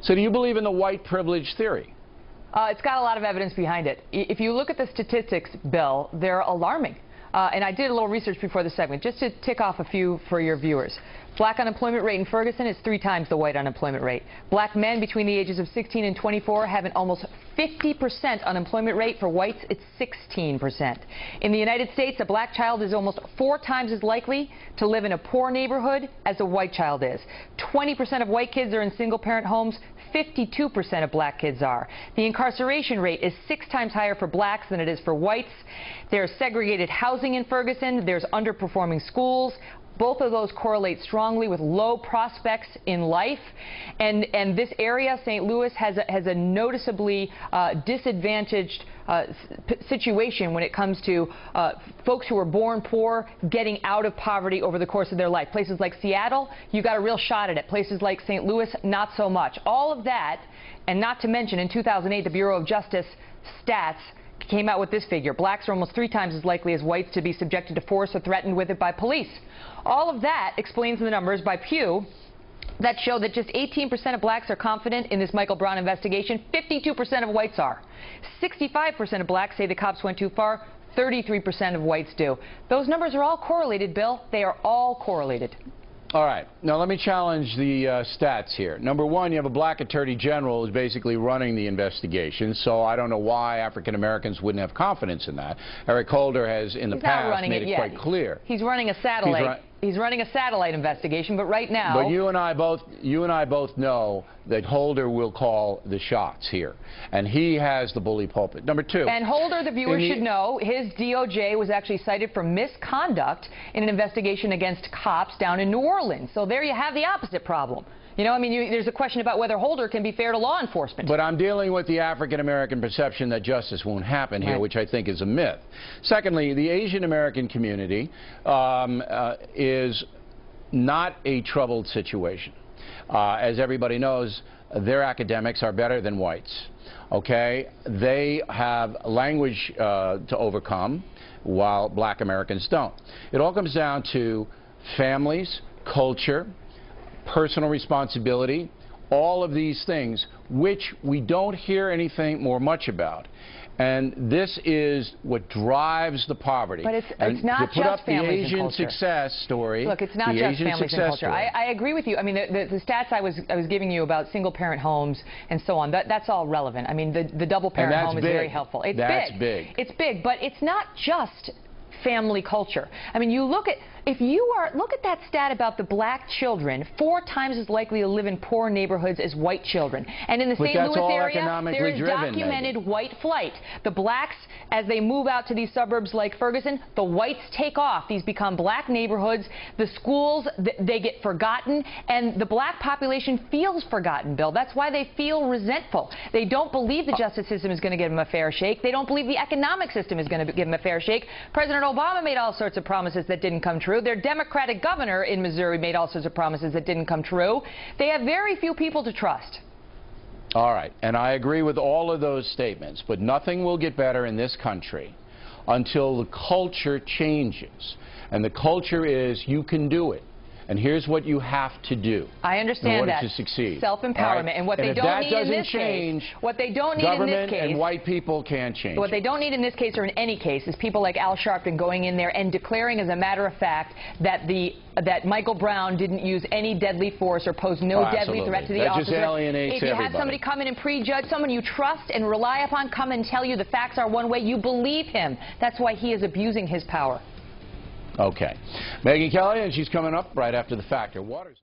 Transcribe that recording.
So do you believe in the white privilege theory? It's got a lot of evidence behind it. If you look at the statistics, Bill, they're alarming. And I did a little research before the segment, just to tick off a few for your viewers. Black unemployment rate in Ferguson is 3 times the white unemployment rate. Black men between the ages of 16 and 24 have an almost 50% unemployment rate. For whites, it's 16%. In the United States, a black child is almost 4 times as likely to live in a poor neighborhood as a white child is. 20% of white kids are in single-parent homes. 52% of black kids are. The incarceration rate is 6 times higher for blacks than it is for whites. There's segregated housing in Ferguson. There's underperforming schools. Both of those correlate strongly with low prospects in life. And this area, St. Louis, has a noticeably disadvantaged situation when it comes to folks who are born poor getting out of poverty over the course of their life. Places like Seattle, you got a real shot at it. Places like St. Louis, not so much. All of that, and not to mention in 2008, the Bureau of Justice stats came out with this figure. Blacks are almost 3 times as likely as whites to be subjected to force or threatened with it by police. All of that explains the numbers by Pew that show that just 18% of blacks are confident in this Michael Brown investigation. 52% of whites are. 65% of blacks say the cops went too far. 33% of whites do. Those numbers are all correlated, Bill. They are all correlated. All right. Now, let me challenge the stats here. Number one, you have a black attorney general who's basically running the investigation, so I don't know why African Americans wouldn't have confidence in that. Eric Holder has, in the past, made it quite clear. He's running a satellite. He's running a satellite investigation, but right now... But you and I both know that Holder will call the shots here, and he has the bully pulpit. Number two... And Holder, the viewers should know, his DOJ was actually cited for misconduct in an investigation against cops down in New Orleans. So there you have the opposite problem. You know, I mean, there's a question about whether Holder can be fair to law enforcement. But I'm dealing with the African-American perception that justice won't happen here, which I think is a myth. Secondly, the Asian-American community is not a troubled situation. As everybody knows, their academics are better than whites. Okay? They have language to overcome, while black Americans don't. It all comes down to families, culture, personal responsibility, all of these things, which we don't hear anything much about. And this is what drives the poverty. But it's not just families and culture. The Asian success story. Look, it's not just families and culture. I agree with you. I mean, the stats I was giving you about single-parent homes and so on, that's all relevant. I mean, the double-parent home is very helpful. It's big. It's big, but it's not just family culture. I mean, look at that stat about the black children, 4 times as likely to live in poor neighborhoods as white children. And in the St. Louis area, there is documented white flight. The blacks, as they move out to these suburbs like Ferguson, the whites take off. These become black neighborhoods. The schools, they get forgotten, and the black population feels forgotten, Bill. That's why they feel resentful. They don't believe the justice system is going to give them a fair shake. They don't believe the economic system is going to give them a fair shake. President Obama made all sorts of promises that didn't come true. Their Democratic governor in Missouri made all sorts of promises that didn't come true. They have very few people to trust. All right, and I agree with all of those statements, but nothing will get better in this country until the culture changes. And the culture is you can do it. And here's what you have to do. I understand in order that. to succeed. Self-empowerment. Right? And what they don't need in this case, government and white people can't change. What they don't need in this case, or in any case, is people like Al Sharpton going in there and declaring as a matter of fact that Michael Brown didn't use any deadly force or posed no deadly threat to the officer. Just alienates everybody. If you have somebody come in and prejudge, someone you trust and rely upon come and tell you the facts are one way, you believe him. That's why he is abusing his power. Okay. Megyn Kelly, and she's coming up right after the Factor. Waters.